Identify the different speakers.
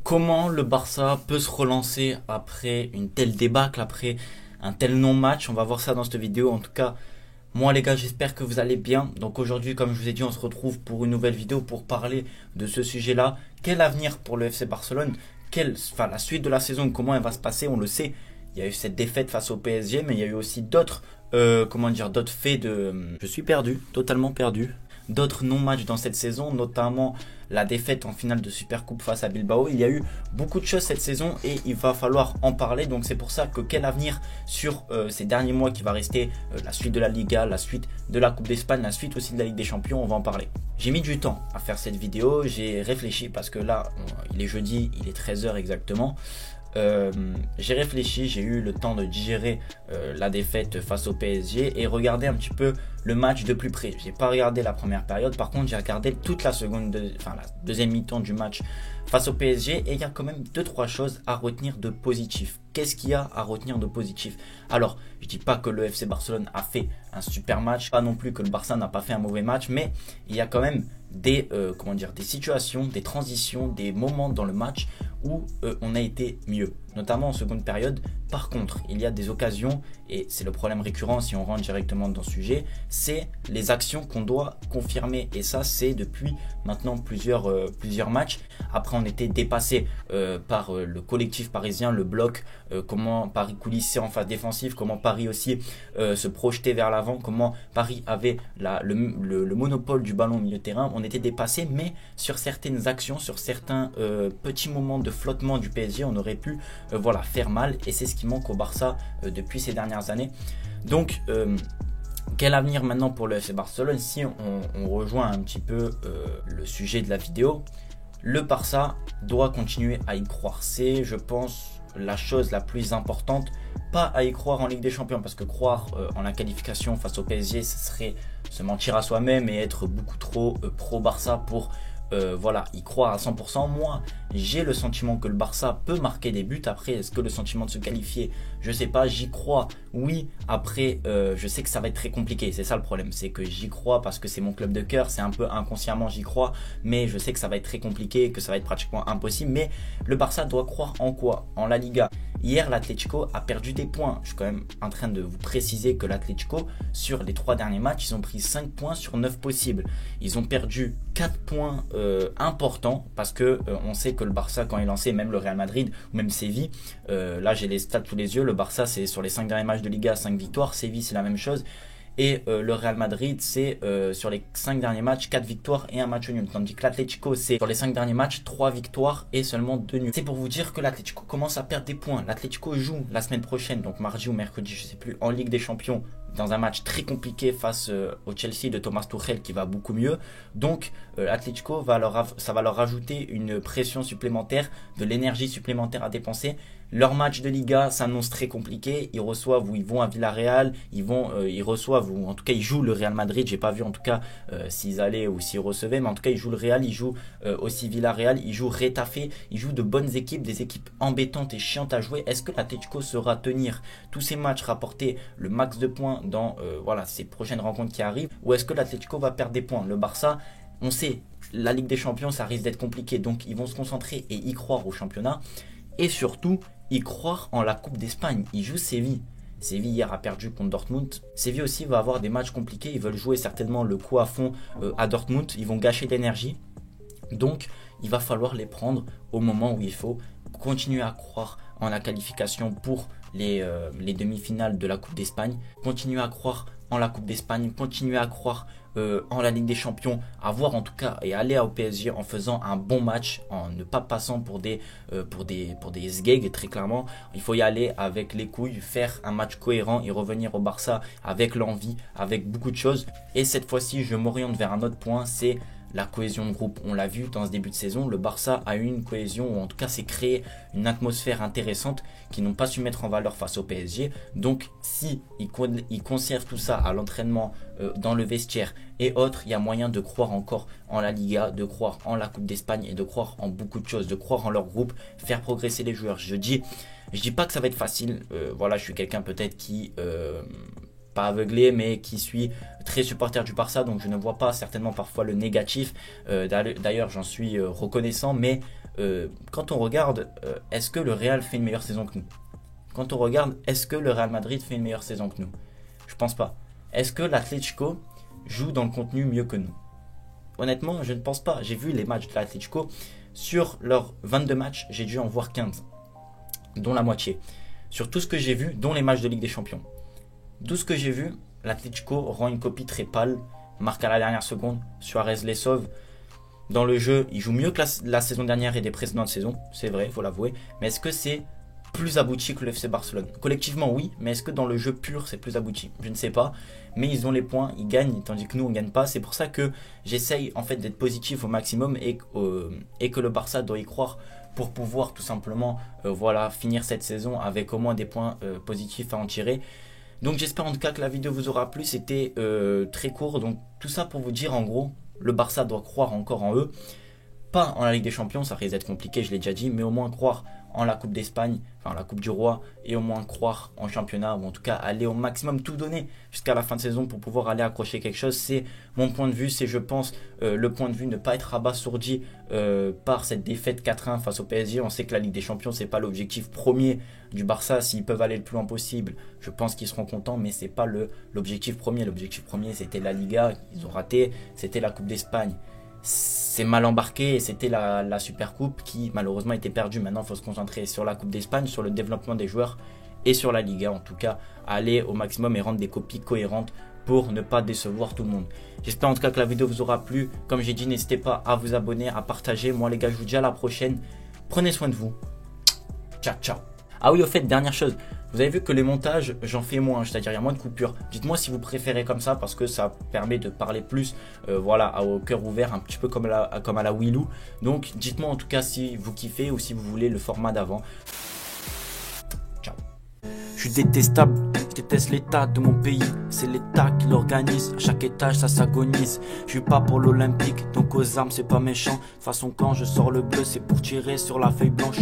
Speaker 1: Comment le Barça peut se relancer après une telle débâcle, après un tel non-match? On va voir ça dans cette vidéo. En tout cas, moi les gars, j'espère que vous allez bien. Donc aujourd'hui, comme je vous ai dit, on se retrouve pour une nouvelle vidéo pour parler de ce sujet-là. Quel avenir pour le FC Barcelone? La suite de la saison, comment elle va se passer? On le sait, il y a eu cette défaite face au PSG, mais il y a eu aussi d'autres, d'autres faits de... Je suis perdu, totalement perdu. D'autres non-matchs dans cette saison, notamment la défaite en finale de Supercoupe face à Bilbao. Il y a eu beaucoup de choses cette saison et il va falloir en parler. Donc c'est pour ça que quel avenir sur ces derniers mois qui va rester, la suite de la Liga, la suite de la Coupe d'Espagne, la suite aussi de la Ligue des Champions, on va en parler. J'ai mis du temps à faire cette vidéo, j'ai réfléchi parce que là, il est jeudi, il est 13 h exactement. J'ai réfléchi, j'ai eu le temps de digérer la défaite face au PSG et regarder un petit peu le match de plus près. J'ai pas regardé la première période, par contre j'ai regardé toute la la deuxième mi-temps du match face au PSG et il y a quand même 2-3 choses à retenir de positif. Qu'est-ce qu'il y a à retenir de positif? Alors, je dis pas que le FC Barcelone a fait un super match, pas non plus que le Barça n'a pas fait un mauvais match, mais il y a quand même des situations, des transitions, des moments dans le match où on a été mieux, notamment en seconde période. Par contre, il y a des occasions, et c'est le problème récurrent si on rentre directement dans le sujet, c'est les actions qu'on doit confirmer. Et ça, c'est depuis maintenant plusieurs matchs. Après, on était dépassé par le collectif parisien, le bloc, comment Paris coulissait en phase défensive, comment Paris aussi se projetait vers l'avant, comment Paris avait le monopole du ballon au milieu de terrain. On était dépassé, mais sur certaines actions, sur certains petits moments de flottement du PSG, on aurait pu faire mal, et c'est ce qui manque au Barça depuis ces dernières années. Donc quel avenir maintenant pour le FC Barcelone? Si on rejoint un petit peu le sujet de la vidéo, le Barça doit continuer à y croire. C'est, je pense, la chose la plus importante. Pas à y croire en Ligue des Champions, parce que croire en la qualification face au PSG, ce serait se mentir à soi-même et être beaucoup trop pro-Barça pour y croire à 100%. Moi, j'ai le sentiment que le Barça peut marquer des buts. Après, est-ce que le sentiment de se qualifier, je sais pas, j'y crois, oui. Après, je sais que ça va être très compliqué, c'est ça le problème, c'est que j'y crois parce que c'est mon club de cœur, c'est un peu inconsciemment j'y crois, mais je sais que ça va être très compliqué, que ça va être pratiquement impossible. Mais le Barça doit croire en quoi? En la Liga. Hier, l'Atlético a perdu des points. Je suis quand même en train de vous préciser que l'Atlético, sur les 3 derniers matchs, ils ont pris 5 points sur 9 possibles. Ils ont perdu 4 points importants parce que on sait que le Barça, quand il lançait même le Real Madrid ou même Séville, là j'ai les stats sous les yeux, le Barça c'est sur les 5 derniers matchs de Liga 5 victoires, Séville c'est la même chose. Et le Real Madrid, c'est sur les 5 derniers matchs, 4 victoires et un match nul. Tandis que l'Atlético, c'est sur les 5 derniers matchs, 3 victoires et seulement 2 nuls. C'est pour vous dire que l'Atlético commence à perdre des points. L'Atlético joue la semaine prochaine, donc mardi ou mercredi, je sais plus, en Ligue des Champions, dans un match très compliqué face au Chelsea de Thomas Tuchel qui va beaucoup mieux. Donc l'Atlético, ça va leur rajouter une pression supplémentaire, de l'énergie supplémentaire à dépenser. Leur match de Liga s'annonce très compliqué. Ils reçoivent ou ils vont à Villarreal, ils reçoivent ou en tout cas ils jouent le Real Madrid. J'ai pas vu en tout cas s'ils allaient ou s'ils recevaient, mais en tout cas ils jouent le Real, ils jouent aussi Villarreal, ils jouent Retafe, ils jouent de bonnes équipes, des équipes embêtantes et chiantes à jouer. Est-ce que l'Atlético saura tenir tous ces matchs, rapporter le max de points dans ces prochaines rencontres qui arrivent, ou est-ce que l'Atlético va perdre des points? Le Barça, on sait, la Ligue des Champions ça risque d'être compliqué, donc ils vont se concentrer et y croire au championnat, et surtout y croire en la Coupe d'Espagne. Ils jouent Séville. Séville hier a perdu contre Dortmund. Séville aussi va avoir des matchs compliqués, ils veulent jouer certainement le coup à fond à Dortmund, ils vont gâcher de l'énergie, donc il va falloir les prendre au moment où il faut. Continuer à croire en la qualification pour les demi-finales de la Coupe d'Espagne, continuer à croire en la Coupe d'Espagne, continuer à croire en la Ligue des Champions, avoir en tout cas et aller au PSG en faisant un bon match, en ne pas passant pour des sgegs. Très clairement, il faut y aller avec les couilles, faire un match cohérent et revenir au Barça avec l'envie, avec beaucoup de choses. Et cette fois-ci, je m'oriente vers un autre point, c'est la cohésion de groupe. On l'a vu dans ce début de saison, le Barça a eu une cohésion, ou en tout cas s'est créé une atmosphère intéressante qu'ils n'ont pas su mettre en valeur face au PSG. Donc si ils conservent tout ça à l'entraînement, dans le vestiaire et autres, il y a moyen de croire encore en la Liga, de croire en la Coupe d'Espagne et de croire en beaucoup de choses, de croire en leur groupe, faire progresser les joueurs. Je dis pas que ça va être facile, je suis quelqu'un peut-être qui pas aveuglé, mais qui suis très supporter du Barça, donc je ne vois pas certainement parfois le négatif. D'ailleurs, j'en suis reconnaissant, mais quand on regarde, est-ce que le Real fait une meilleure saison que nous? Quand on regarde, est-ce que le Real Madrid fait une meilleure saison que nous? Je pense pas. Est-ce que l'Atlético joue dans le contenu mieux que nous? Honnêtement, je ne pense pas. J'ai vu les matchs de l'Atlético. Sur leurs 22 matchs, j'ai dû en voir 15, dont la moitié. Sur tout ce que j'ai vu, dont les matchs de Ligue des Champions. Tout ce que j'ai vu, l'Atlético rend une copie très pâle, marque à la dernière seconde, Suarez les sauve. Dans le jeu, il joue mieux que la saison dernière et des précédentes saisons, c'est vrai, il faut l'avouer. Mais est-ce que c'est plus abouti que le FC Barcelone? Collectivement, oui, mais est-ce que dans le jeu pur, c'est plus abouti? Je ne sais pas, mais ils ont les points, ils gagnent, tandis que nous, on ne gagne pas. C'est pour ça que j'essaye en fait d'être positif au maximum et que le Barça doit y croire pour pouvoir tout simplement finir cette saison avec au moins des points positifs à en tirer. Donc j'espère en tout cas que la vidéo vous aura plu, c'était très court, donc tout ça pour vous dire en gros, le Barça doit croire encore en eux, pas en la Ligue des Champions, ça risque d'être compliqué, je l'ai déjà dit, mais au moins croire en la Coupe d'Espagne, enfin la Coupe du Roi, et au moins croire en championnat, ou en tout cas aller au maximum tout donner jusqu'à la fin de saison pour pouvoir aller accrocher quelque chose. C'est mon point de vue, c'est je pense le point de vue, ne pas être abasourdi par cette défaite 4-1 face au PSG. On sait que la Ligue des Champions, c'est pas l'objectif premier du Barça. S'ils peuvent aller le plus loin possible, je pense qu'ils seront contents, mais c'est pas l'objectif premier. L'objectif premier, c'était la Liga, ils ont raté, c'était la Coupe d'Espagne. C'est mal embarqué et c'était la Super Coupe qui malheureusement était perdue. Maintenant il faut se concentrer sur la Coupe d'Espagne, sur le développement des joueurs et sur la Liga, en tout cas aller au maximum et rendre des copies cohérentes pour ne pas décevoir tout le monde. J'espère en tout cas que la vidéo vous aura plu. Comme j'ai dit, n'hésitez pas à vous abonner, à partager. Moi les gars, je vous dis à la prochaine, prenez soin de vous, ciao ciao. Ah oui, au fait, dernière chose, vous avez vu que les montages, j'en fais moins, c'est-à-dire il y a moins de coupures. Dites-moi si vous préférez comme ça parce que ça permet de parler plus, au cœur ouvert, un petit peu comme à la Willou. Donc dites-moi en tout cas si vous kiffez ou si vous voulez le format d'avant. Ciao. Je suis détestable, je déteste l'état de mon pays. C'est l'état qui l'organise, à chaque étage ça s'agonise. Je suis pas pour l'Olympique, donc aux armes c'est pas méchant. De toute façon quand je sors le bleu c'est pour tirer sur la feuille blanche.